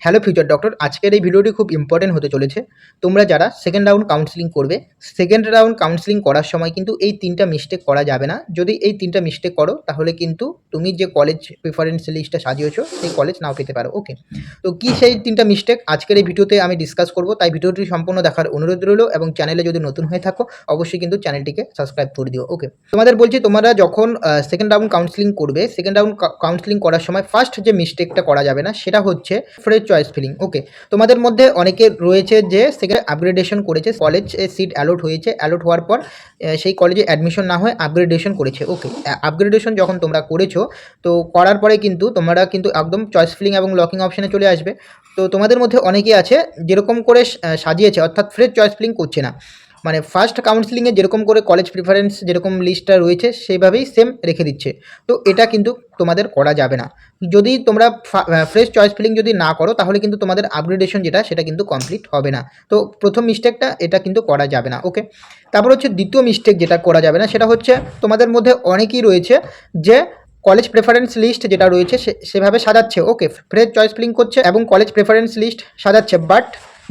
Hello future doctor, আজকের এই ভিডিওটি খুব ইম্পর্টেন্ট হতে চলেছে। তোমরা যারা সেকেন্ড রাউন্ড কাউন্সেলিং করবে, সেকেন্ড রাউন্ড কাউন্সেলিং করার সময় কিন্তু এই 3টা মিস্টেক করা যাবে না। যদি এই 3টা মিস্টেক করো তাহলে কিন্তু তুমি যে কলেজ প্রিফারেন্স লিস্টটা সাজিয়েছো সেই কলেজ নাও পেতে পারো। ওকে, তো কি সেই 3টা মিস্টেক আজকের এই ভিডিওতে আমি ডিসকাস করব, তাই ভিডিওটি সম্পূর্ণ দেখার অনুরোধ রইল এবং চ্যানেলে যদি নতুন হয়ে থাকো অবশ্যই কিন্তু চ্যানেলটিকে সাবস্ক্রাইব করে দিও। ওকে, তোমাদের বলছি তোমরা যখন সেকেন্ড রাউন্ড কাউন্সেলিং করবে, সেকেন্ড রাউন্ড কাউন্সেলিং করার সময় ফার্স্ট যে মিস্টেকটা করা যাবে না সেটা হচ্ছে ফ্রেশ চয়েস ফিলিং। ওকে, তোমাদের মধ্যে অনেকে রয়েছে যে সেখানে আপগ্রেডেশন করেছে, কলেজ সিট অ্যালট হয়েছে, অ্যালট হওয়ার পর সেই কলেজে অ্যাডমিশন না হয়ে আপগ্রেডেশন করেছে। ওকে, আপগ্রেডেশন যখন তোমরা করেছো, তো করার পরে কিন্তু তোমরা কিন্তু একদম চয়েস ফিলিং এবং লকিং অপশানে চলে আসবে। তো তোমাদের মধ্যে অনেকেই আছে যেরকম করে সাজিয়েছে, অর্থাৎ ফ্রেশ চয়েস ফিলিং করছে না, মানে ফার্স্ট কাউন্সেলিংয়ে যেরকম করে কলেজ প্রিফারেন্স যেরকম লিস্টটা রয়েছে সেইভাবেই সেম রেখে দিচ্ছে। তো এটা কিন্তু তোমাদের করা যাবে না। যদি তোমরা ফ্রেশ চয়েস ফিলিং যদি না করো তাহলে কিন্তু তোমাদের আপগ্রেডেশন যেটা সেটা কিন্তু কমপ্লিট হবে না। তো প্রথম মিস্টেকটা এটা কিন্তু করা যাবে না। ওকে, তারপর হচ্ছে দ্বিতীয় মিস্টেক যেটা করা যাবে না সেটা হচ্ছে তোমাদের মধ্যে অনেকেই রয়েছে যে কলেজ প্রেফারেন্স লিস্ট যেটা রয়েছে সেভাবে সাজাচ্ছে। ওকে, ফ্রেশ চয়েস ফিলিং করছে এবং কলেজ প্রেফারেন্স লিস্ট সাজাচ্ছে, বাট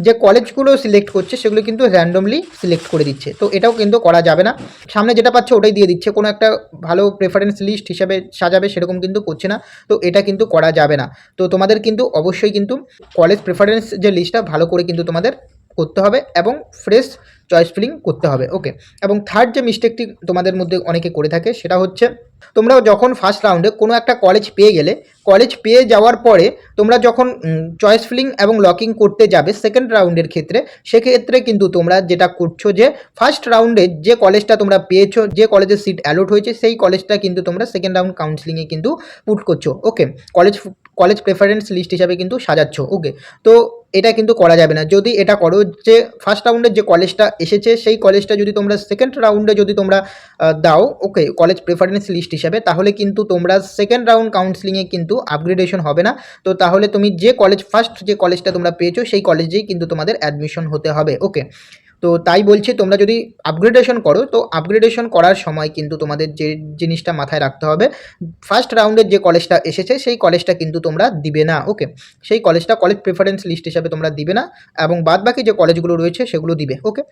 যে কলেজগুলো সিলেক্ট করছে সেগুলো কিন্তু র্যান্ডমলি সিলেক্ট করে দিচ্ছে। তো এটাও কিন্তু করা যাবে না, সামনে যেটা পাচ্ছে ওটাই দিয়ে দিচ্ছে, কোনো একটা ভালো প্রেফারেন্স লিস্ট হিসাবে সাজাবে সেরকম কিন্তু করছে না। তো এটা কিন্তু করা যাবে না। তো তোমাদের কিন্তু অবশ্যই কিন্তু কলেজ প্রেফারেন্স যে লিস্টটা ভালো করে কিন্তু তোমাদের করতে হবে এবং ফ্রেশ চয়েস ফিলিং করতে হবে। ওকে, এবং থার্ড যে মিস্টেকটি তোমাদের মধ্যে অনেকে করে থাকে সেটা হচ্ছে তোমরা যখন ফার্স্ট রাউন্ডে কোনো একটা কলেজ পেয়ে গেলে, কলেজ পেয়ে যাওয়ার পরে তোমরা যখন চয়েস ফিলিং এবং লকিং করতে যাবে সেকেন্ড রাউন্ডের ক্ষেত্রে, সেক্ষেত্রে কিন্তু তোমরা যেটা করছো যে ফার্স্ট রাউন্ডে যে কলেজটা তোমরা পেয়েছো, যে কলেজের সিট অ্যালট হয়েছে সেই কলেজটা কিন্তু তোমরা সেকেন্ড রাউন্ড কাউন্সেলিংয়ে কিন্তু পুট করছো। ওকে, কলেজ প্রেফারেন্স লিস্ট হিসাবে কিন্তু সাজাচ্ছ। ওকে, তো এটা কিন্তু করা যাবে না। যদি এটা করো যে ফার্স্ট রাউন্ডের যে কলেজটা এসেছে সেই কলেজটা যদি তোমরা সেকেন্ড রাউন্ডে যদি তোমরা দাও, ওকে, কলেজ প্রেফারেন্স লিস্ট হিসাবে, তাহলে কিন্তু তোমরা সেকেন্ড রাউন্ড কাউন্সেলিংয়ে কিন্তু আপগ্রেডেশন হবে না। তো তাহলে তুমি যে কলেজ ফার্স্ট যে কলেজটা তোমরা পেয়েছো সেই কলেজেই কিন্তু তোমাদের অ্যাডমিশন হতে হবে। ওকে, তো তাই বলছি তোমরা যদি আপগ্রেডেশন করো তো আপগ্রেডেশন করার সময় কিন্তু তোমাদের যে জিনিসটা মাথায় রাখতে হবে, ফার্স্ট রাউন্ডের যে কলেজটা এসেছে সেই কলেজটা কিন্তু তোমরা দিবে না। ওকে, সেই কলেজটা কলেজ প্রেফারেন্স লিস্ট হিসাবে তোমরা দিবে না এবং বাদবাকি যে কলেজগুলো রয়েছে সেগুলো দিবে। ওকে,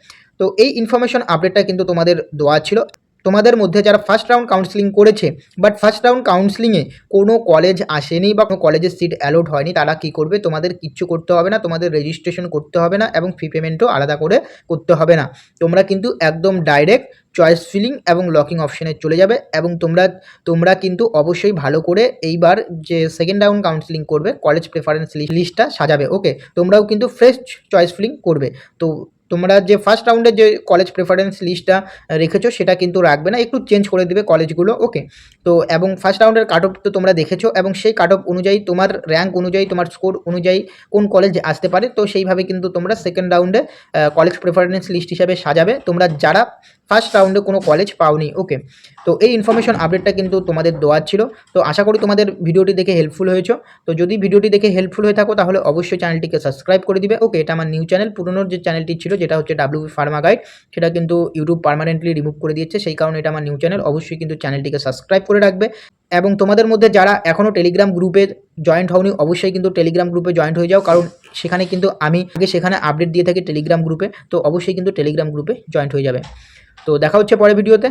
তো এই ইনফরমেশন আপডেটটা কিন্তু তোমাদের দেওয়া ছিল। তোমাদের মধ্যে যারা ফার্স্ট রাউন্ড কাউন্সেলিং করেছে বাট ফার্স্ট রাউন্ড কাউন্সেলিংয়ে কোনো কলেজ আসেনি বা কোনো কলেজের সিট অ্যালট হয়নি, তারা কী করবে? তোমাদের কিচ্ছু করতে হবে না, তোমাদের রেজিস্ট্রেশন করতে হবে না এবং ফি পেমেন্টও আলাদা করে করতে হবে না। তোমরা কিন্তু একদম ডাইরেক্ট চয়েস ফিলিং এবং লকিং অপশানে চলে যাবে এবং তোমরা কিন্তু অবশ্যই ভালো করে এইবার যে সেকেন্ড রাউন্ড কাউন্সেলিং করবে কলেজ প্রেফারেন্স লিস্টটা সাজাবে। ওকে, তোমরাও কিন্তু ফ্রেশ চয়েস ফিলিং করবে। তো তোমরা যে ফার্স্ট রাউন্ডে যে কলেজ প্রেফারেন্স লিস্টটা রেখেছো সেটা কিন্তু রাখবে না, একটু চেঞ্জ করে দেবে কলেজগুলো। ওকে, তো এবং ফার্স্ট রাউন্ডের কাট অফ তো তোমরা দেখেছো এবং সেই কাট অফ অনুযায়ী তোমার র্যাঙ্ক অনুযায়ী তোমার স্কোর অনুযায়ী কোন কলেজ আসতে পারে, তো সেইভাবে কিন্তু তোমরা সেকেন্ড রাউন্ডে কলেজ প্রেফারেন্স লিস্ট হিসাবে সাজাবে তোমরা যারা ফার্স্ট রাউন্ডে কোনো কলেজ পাওনি। ওকে, তো এই ইনফরমেশন আপডেটটা কিন্তু তোমাদের দেওয়ার ছিল। তো আশা করি তোমাদের ভিডিওটি দেখে হেল্পফুল হয়েছো। তো যদি ভিডিওটি দেখে হেল্পফুল হয়ে থাকো তাহলে অবশ্যই চ্যানেলটিকে সাবস্ক্রাইব করে দিবে। ওকে, এটা আমার নিউ চ্যানেল, পুরোনোর যে চ্যানেলটি ছিল যেটা হচ্ছে ডাব্লিউবি ফার্মা গাইড, সেটা কিন্তু ইউটিউব পার্মানেন্টলি রিমুভ করে দিয়েছে, সেই কারণে এটা আমার নিউ চ্যানেল। অবশ্যই কিন্তু চ্যানেলটিকে সাবস্ক্রাইব করে রাখবে এবং তোমাদের মধ্যে যারা এখনও টেলিগ্রাম গ্রুপে জয়েন্ট হওনি অবশ্যই কিন্তু টেলিগ্রাম গ্রুপে জয়েন্ট হয়ে যাও, কারণ সেখানে কিন্তু আমি আগে সেখানে আপডেট দিয়ে থাকি টেলিগ্রাম গ্রুপে। তো অবশ্যই কিন্তু টেলিগ্রাম গ্রুপে জয়েন্ট হয়ে যাবে। তো দেখা হচ্ছে পরের ভিডিওতে।